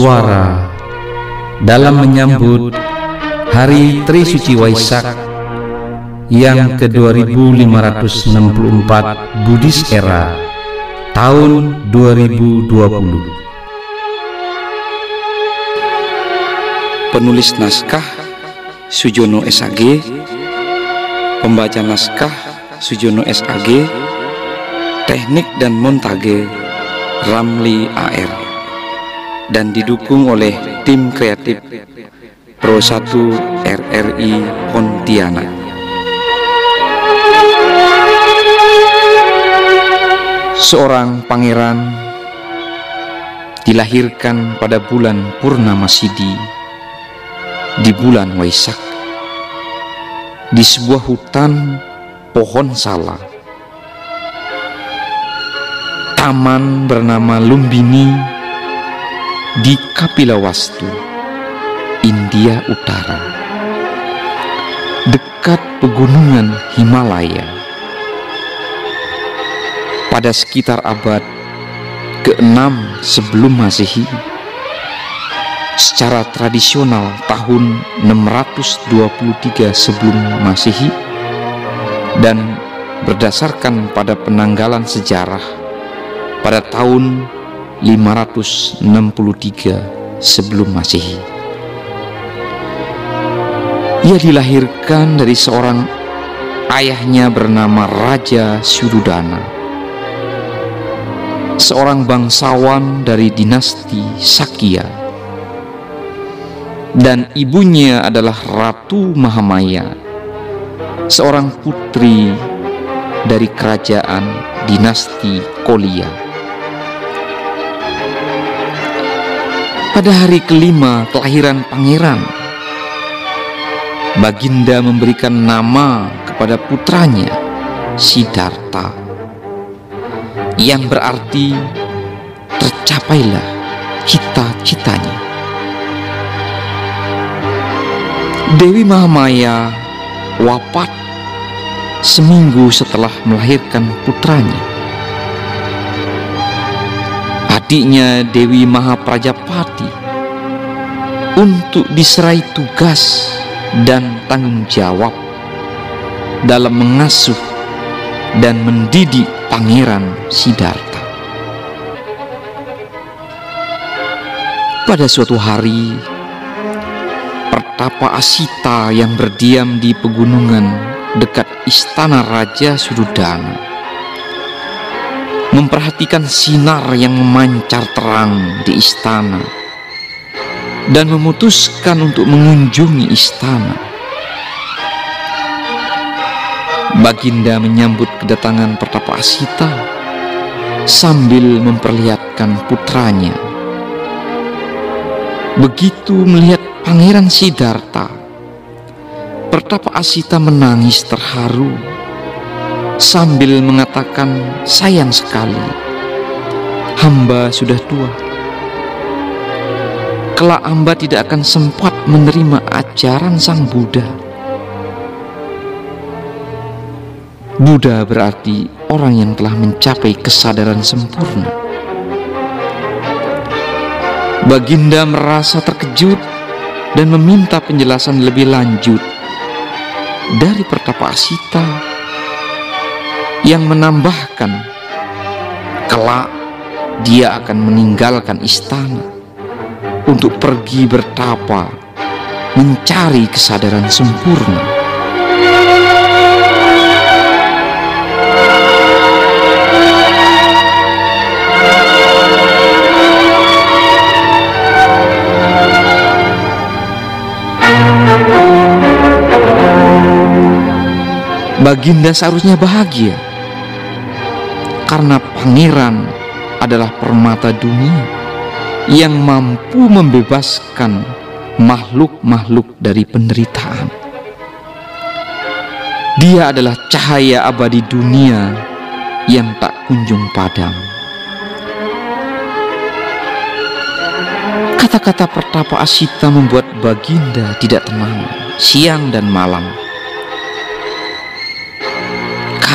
bersuara dalam menyambut Hari Trisuci Waisak yang ke-2564 Buddhis Era tahun 2020. Penulis naskah Sujono SAG, pembaca naskah Sujono SAG, teknik dan montage Ramli AR, dan didukung oleh tim kreatif Pro 1 RRI Pontianak. Seorang pangeran dilahirkan pada bulan Purnamasidi di bulan Waisak di sebuah hutan pohon sala. Taman bernama Lumbini di Kapilawastu, India Utara, dekat pegunungan Himalaya. Pada sekitar abad ke-6 sebelum Masehi, secara tradisional tahun 623 sebelum Masehi, dan berdasarkan pada penanggalan sejarah pada tahun 563 sebelum Masehi. Ia dilahirkan dari seorang ayahnya bernama Raja Suddhodana, seorang bangsawan dari dinasti Sakya, dan ibunya adalah Ratu Mahamaya, seorang putri dari kerajaan dinasti Kolya. Pada hari kelima kelahiran pangeran, Baginda memberikan nama kepada putranya Siddhartha, yang berarti tercapailah cita-citanya. Dewi Mahamaya wafat seminggu setelah melahirkan putranya. Adiknya Dewi Mahaprajapati untuk diserai tugas dan tanggung jawab dalam mengasuh dan mendidik Pangeran Siddhartha. Pada suatu hari, Pertapa Asita yang berdiam di pegunungan dekat istana Raja Suddhodana memperhatikan sinar yang memancar terang di istana dan memutuskan untuk mengunjungi istana. Baginda menyambut kedatangan Pertapa Asita sambil memperlihatkan putranya. Begitu melihat Pangeran Siddhartha, Pertapa Asita menangis terharu sambil mengatakan, "Sayang sekali, hamba sudah tua. Kelak hamba tidak akan sempat menerima ajaran Sang Buddha." Buddha berarti orang yang telah mencapai kesadaran sempurna. Baginda merasa terkejut dan meminta penjelasan lebih lanjut dari Pertapa Asita, yang menambahkan kelak dia akan meninggalkan istana untuk pergi bertapa mencari kesadaran sempurna. Baginda seharusnya bahagia karena pangeran adalah permata dunia yang mampu membebaskan makhluk-makhluk dari penderitaan. Dia adalah cahaya abadi dunia yang tak kunjung padam. Kata-kata Pertapa Asita membuat Baginda tidak tenang siang dan malam,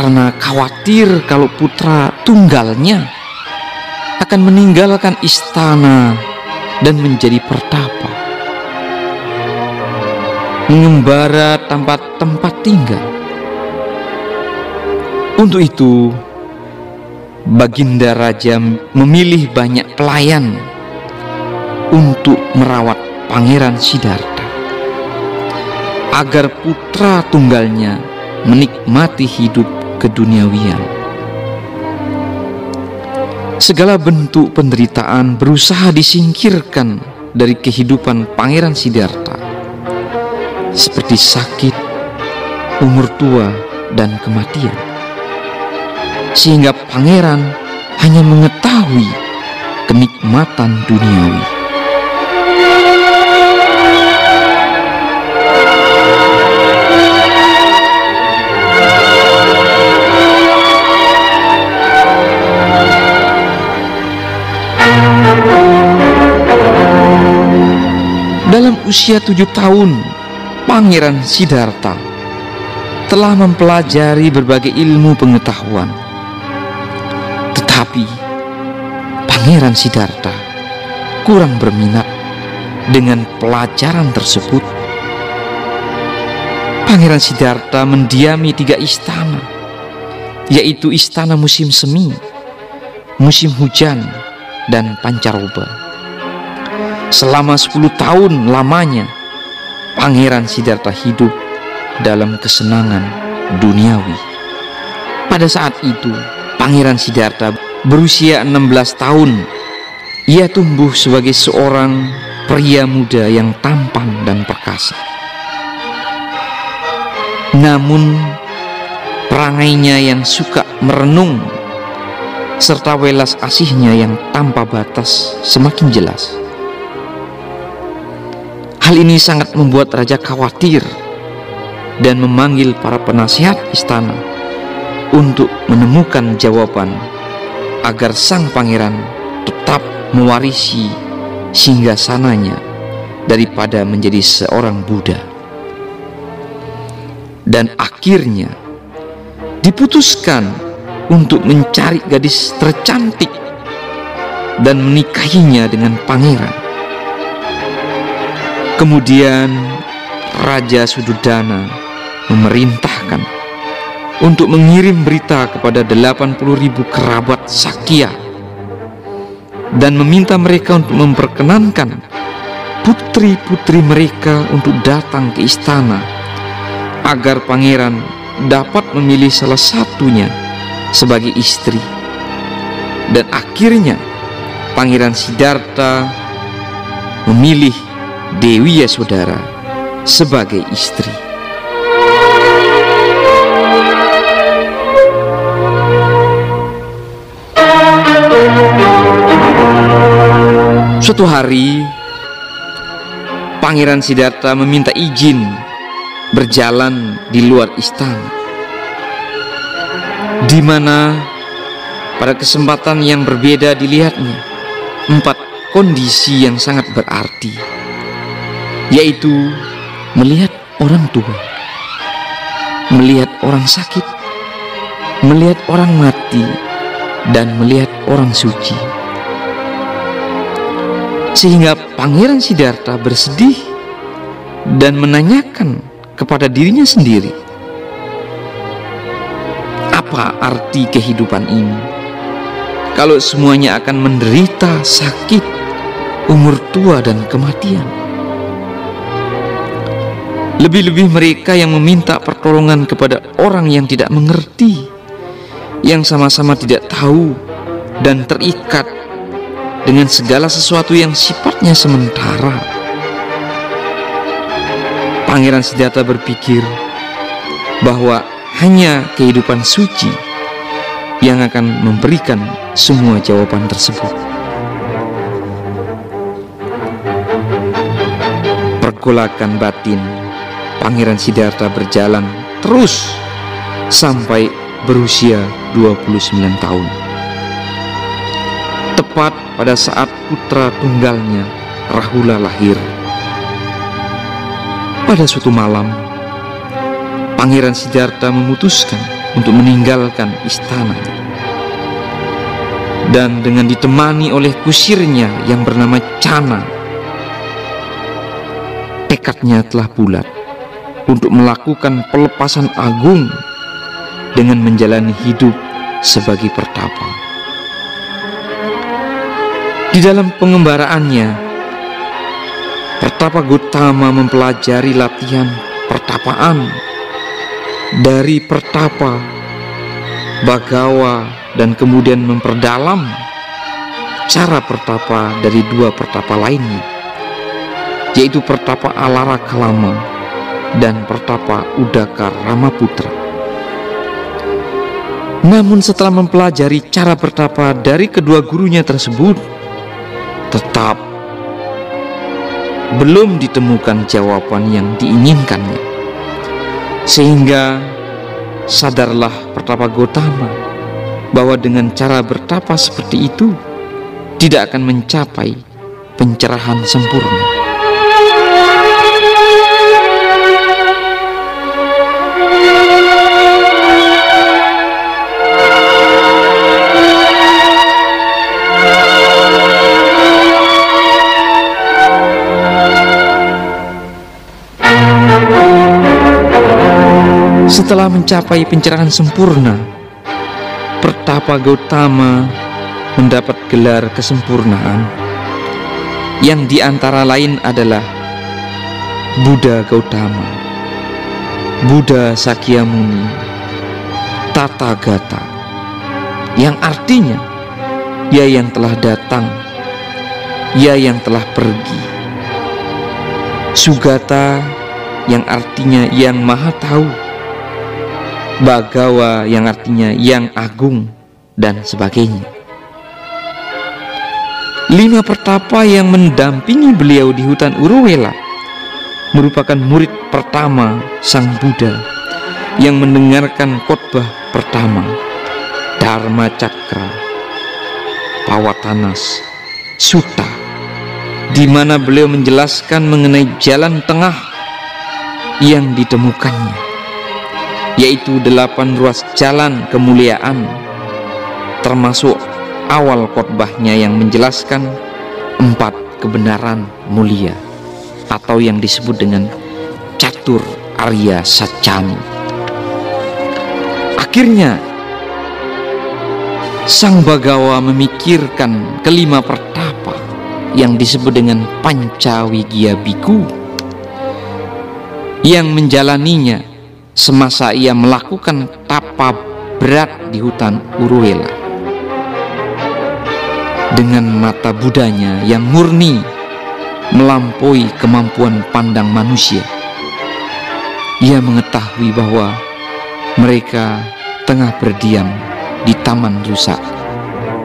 karena khawatir kalau putra tunggalnya akan meninggalkan istana dan menjadi pertapa, mengembara tanpa tempat tinggal. Untuk itu, Baginda Raja memilih banyak pelayan untuk merawat Pangeran Siddhartha agar putra tunggalnya menikmati hidup keduniawian. Segala bentuk penderitaan berusaha disingkirkan dari kehidupan Pangeran Siddhartha, seperti sakit, umur tua, dan kematian, sehingga pangeran hanya mengetahui kenikmatan duniawi. Dalam usia 7 tahun, Pangeran Siddhartha telah mempelajari berbagai ilmu pengetahuan. Tetapi Pangeran Siddhartha kurang berminat dengan pelajaran tersebut. Pangeran Siddhartha mendiami 3 istana, yaitu istana musim semi, musim hujan, dan pancaroba. Selama 10 tahun lamanya, Pangeran Siddhartha hidup dalam kesenangan duniawi. Pada saat itu, Pangeran Siddhartha berusia 16 tahun. Ia tumbuh sebagai seorang pria muda yang tampan dan perkasa. Namun, perangainya yang suka merenung serta welas asihnya yang tanpa batas semakin jelas. Hal ini sangat membuat raja khawatir dan memanggil para penasihat istana untuk menemukan jawaban agar sang pangeran tetap mewarisi singgasananya daripada menjadi seorang Buddha. Dan akhirnya diputuskan untuk mencari gadis tercantik dan menikahinya dengan pangeran. Kemudian Raja Suddhodana memerintahkan untuk mengirim berita kepada 80.000 kerabat Sakya dan meminta mereka untuk memperkenankan putri-putri mereka untuk datang ke istana agar pangeran dapat memilih salah satunya sebagai istri. Dan akhirnya Pangeran Siddhartha memilih Dewi Yasodhara sebagai istri. Suatu hari, Pangeran Siddhartha meminta izin berjalan di luar istana, di mana pada kesempatan yang berbeda dilihatnya 4 kondisi yang sangat berarti, yaitu melihat orang tua, melihat orang sakit, melihat orang mati, dan melihat orang suci. Sehingga Pangeran Siddhartha bersedih dan menanyakan kepada dirinya sendiri, apa arti kehidupan ini kalau semuanya akan menderita sakit, umur tua, dan kematian? Lebih-lebih mereka yang meminta pertolongan kepada orang yang tidak mengerti, yang sama-sama tidak tahu dan terikat dengan segala sesuatu yang sifatnya sementara. Pangeran Siddhartha berpikir bahwa hanya kehidupan suci yang akan memberikan semua jawaban tersebut. Pergolakan batin Pangeran Siddhartha berjalan terus sampai berusia 29 tahun. Tepat pada saat putra tunggalnya Rahula lahir. Pada suatu malam, Pangeran Siddhartha memutuskan untuk meninggalkan istana dan dengan ditemani oleh kusirnya yang bernama Cana, tekadnya telah bulat untuk melakukan pelepasan agung dengan menjalani hidup sebagai pertapa. Di dalam pengembaraannya, Pertapa Gotama mempelajari latihan pertapaan dari Pertapa Bagawa dan kemudian memperdalam cara pertapa dari dua pertapa lainnya, yaitu Pertapa Alara Kalama dan Pertapa Udaka Ramaputra. Namun setelah mempelajari cara bertapa dari kedua gurunya tersebut, tetap belum ditemukan jawaban yang diinginkannya. Sehingga sadarlah Pertapa Gotama bahwa dengan cara bertapa seperti itu tidak akan mencapai pencerahan sempurna. Setelah mencapai pencerahan sempurna, Pertapa Gotama mendapat gelar kesempurnaan yang diantara lain adalah Buddha Gautama, Buddha Sakyamuni, Tathagata, yang artinya ia yang telah datang, ia yang telah pergi, Sugata yang artinya yang maha tahu, Bagawa yang artinya yang agung, dan sebagainya. 5 pertapa yang mendampingi beliau di hutan Uruwela merupakan murid pertama Sang Buddha yang mendengarkan khotbah pertama Dharma Cakra Pawatanas Sutta, di mana beliau menjelaskan mengenai jalan tengah yang ditemukannya, yaitu 8 ruas jalan kemuliaan, termasuk awal khotbahnya yang menjelaskan 4 kebenaran mulia atau yang disebut dengan Catur Arya Satchani. Akhirnya Sang Bagawa memikirkan kelima pertapa yang disebut dengan Pancawigya Bhikkhu yang menjalaninya semasa ia melakukan tapa berat di hutan Uruwela. Dengan mata Budanya yang murni melampaui kemampuan pandang manusia, ia mengetahui bahwa mereka tengah berdiam di taman rusak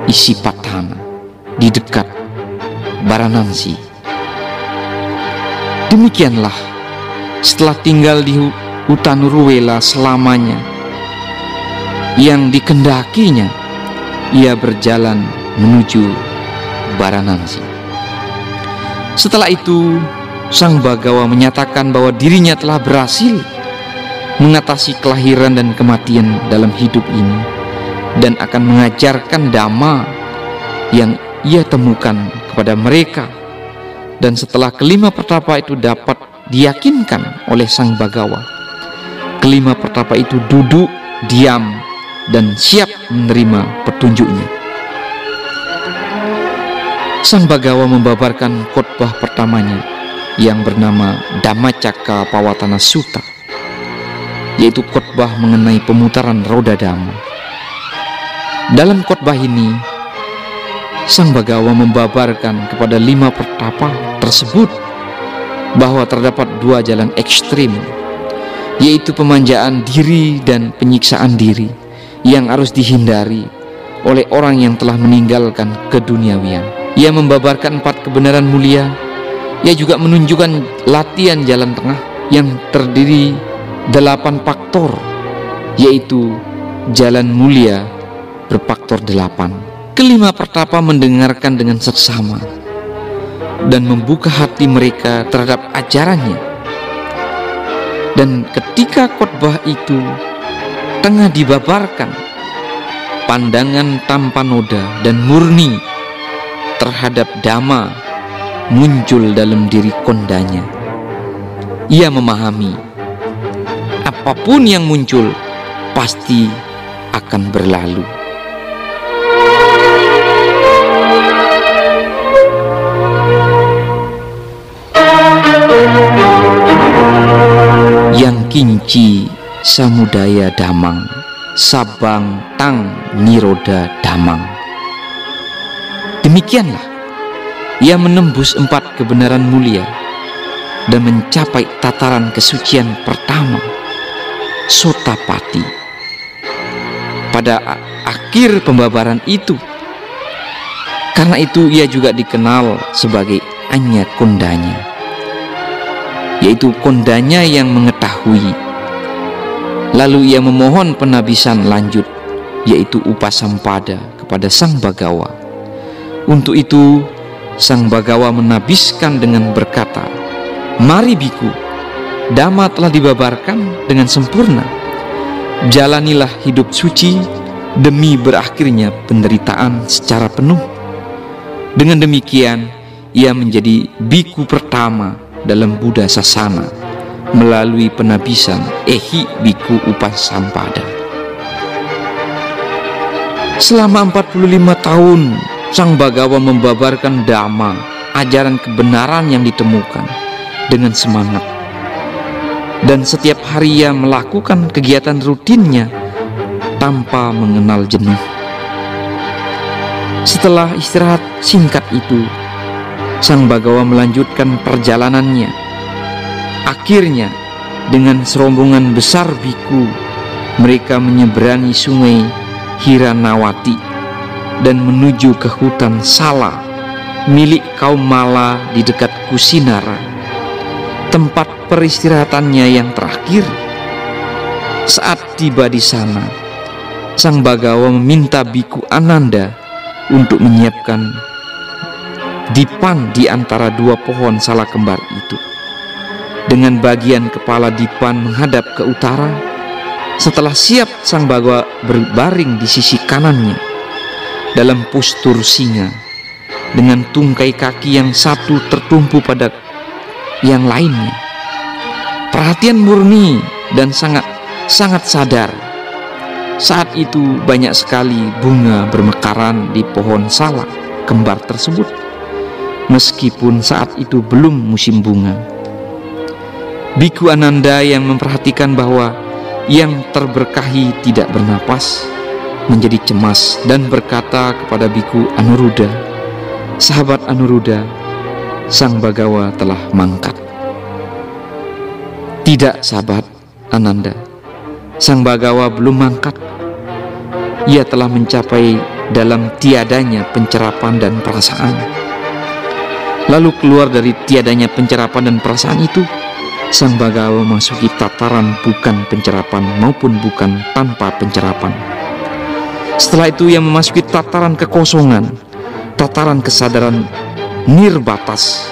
Isipatana di dekat Varanasi. Demikianlah setelah tinggal di hutan Uruwela selamanya yang dikendakinya, ia berjalan menuju Varanasi. Setelah itu Sang Bagawa menyatakan bahwa dirinya telah berhasil mengatasi kelahiran dan kematian dalam hidup ini dan akan mengajarkan dhamma yang ia temukan kepada mereka. Dan setelah kelima pertapa itu dapat diyakinkan oleh Sang Bagawa, kelima pertapa itu duduk diam dan siap menerima petunjuknya. Sang Bagawa membabarkan khotbah pertamanya yang bernama Dhammacakka Pawatana Sutta, yaitu khotbah mengenai pemutaran roda dhamma. Dalam khotbah ini Sang Bagawa membabarkan kepada 5 pertapa tersebut bahwa terdapat 2 jalan ekstrim, yaitu pemanjaan diri dan penyiksaan diri yang harus dihindari oleh orang yang telah meninggalkan keduniawian. Ia membabarkan 4 kebenaran mulia. Ia juga menunjukkan latihan jalan tengah yang terdiri 8 faktor, yaitu jalan mulia berfaktor 8. Kelima pertapa mendengarkan dengan seksama dan membuka hati mereka terhadap ajarannya. Dan ketika khotbah itu tengah dibabarkan, pandangan tanpa noda dan murni terhadap Dhamma muncul dalam diri kondanya. Ia memahami apapun yang muncul pasti akan berlalu. Yang kinci samudaya damang, sabang tang niroda damang. Demikianlah ia menembus 4 kebenaran mulia dan mencapai tataran kesucian pertama, Sotapati. Pada akhir pembabaran itu, karena itu ia juga dikenal sebagai Anya Kondanya, yaitu kondanya yang mengetahui. Lalu ia memohon penabisan lanjut, yaitu Upasampada, kepada Sang Bagawa. Untuk itu Sang Bagawa menabiskan dengan berkata, "Mari biku, Dhamma telah dibabarkan dengan sempurna. Jalanilah hidup suci demi berakhirnya penderitaan secara penuh." Dengan demikian ia menjadi biku pertama dalam Buddha Sasana melalui penabisan Ehi Biku Upasampada. Selama 45 tahun Sang Bagawa membabarkan Dhamma, ajaran kebenaran yang ditemukan, dengan semangat. Dan setiap hari ia melakukan kegiatan rutinnya tanpa mengenal jenuh. Setelah istirahat singkat itu, Sang Bagawa melanjutkan perjalanannya. Akhirnya, dengan serombongan besar biku, mereka menyeberangi sungai Hiranawati dan menuju ke hutan Sala milik kaum Mala di dekat Kusinara, tempat peristirahatannya yang terakhir. Saat tiba di sana, Sang Bagawa meminta Biku Ananda untuk menyiapkan dipan di antara 2 pohon sala kembar itu, dengan bagian kepala dipan menghadap ke utara. Setelah siap, Sang Bagawa berbaring di sisi kanannya dalam postur singa, dengan tungkai kaki yang satu tertumpu pada yang lainnya. Perhatian murni dan sangat sadar. Saat itu banyak sekali bunga bermekaran di pohon sala kembar tersebut, meskipun saat itu belum musim bunga. Biku Ananda yang memperhatikan bahwa yang terberkahi tidak bernapas, menjadi cemas dan berkata kepada Biku Anuruddha, "Sahabat Anuruddha, Sang Bagawa telah mangkat." "Tidak, sahabat Ananda, Sang Bagawa belum mangkat. Ia telah mencapai dalam tiadanya pencerapan dan perasaan." Lalu keluar dari tiadanya pencerapan dan perasaan itu, Sang Bagawa memasuki tataran bukan pencerapan maupun bukan tanpa pencerapan. Setelah itu ia memasuki tataran kekosongan, tataran kesadaran nirbatas,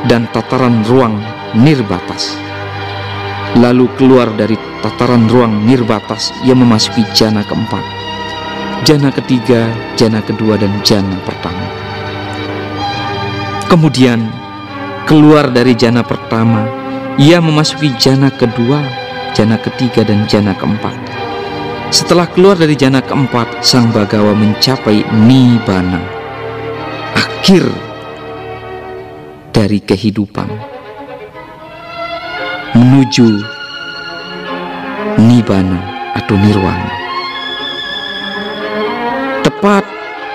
dan tataran ruang nirbatas. Lalu keluar dari tataran ruang nirbatas, ia memasuki jana keempat, jana ketiga, jana kedua, dan jana pertama. Kemudian keluar dari jana pertama, ia memasuki jana kedua, jana ketiga, dan jana keempat. Setelah keluar dari jana keempat, Sang Bagawa mencapai Nibbana, akhir dari kehidupan, menuju Nibbana atau Nirwana. Tepat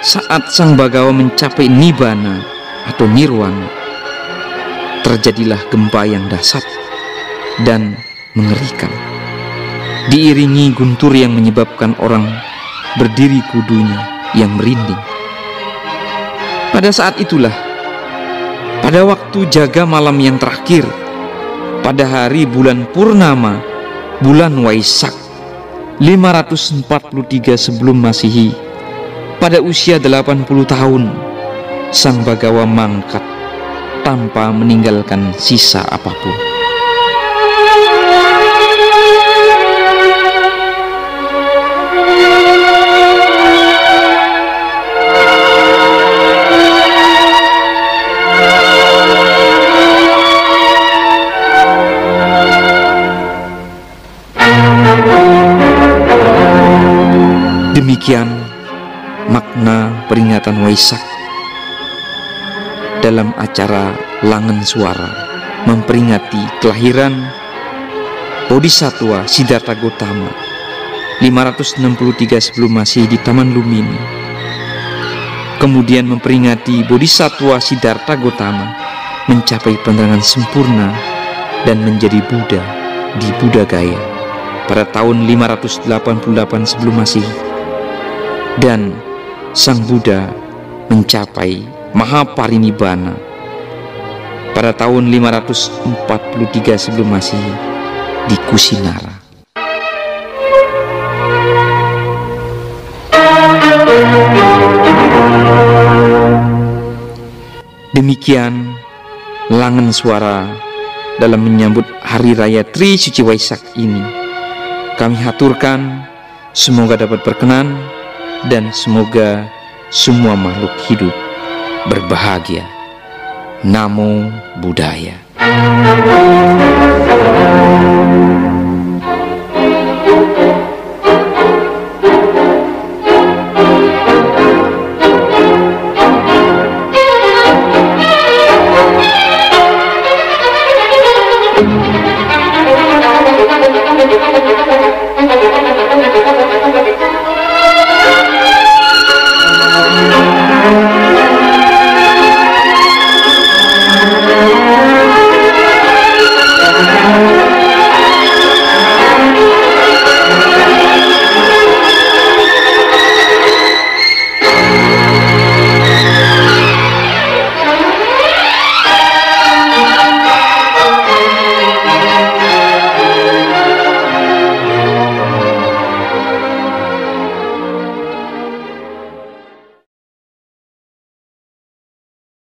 saat Sang Bagawa mencapai Nibbana atau Nirwana, terjadilah gempa yang dahsyat dan mengerikan, diiringi guntur yang menyebabkan orang berdiri kudunya yang merinding. Pada saat itulah, pada waktu jaga malam yang terakhir, pada hari bulan Purnama, bulan Waisak 543 sebelum Masehi, pada usia 80 tahun, Sang Bagawa mangkat tanpa meninggalkan sisa apapun. Demikian makna peringatan Waisak dalam acara Langen Suara memperingati kelahiran Bodhisattva Siddhartha Gautama 563 sebelum Masehi di Taman Lumini. Kemudian memperingati Bodhisattva Siddhartha Gautama mencapai penerangan sempurna dan menjadi Buddha di Buddha Gaya pada tahun 588 sebelum Masehi, dan Sang Buddha mencapai Mahaparinibbana pada tahun 543 sebelum Masehi di Kusinara. Demikian Langen Suara dalam menyambut Hari Raya Tri Suci Waisak ini. Kami haturkan, semoga dapat berkenan dan semoga semua makhluk hidup berbahagia. Namo Buddhaya. Thank you.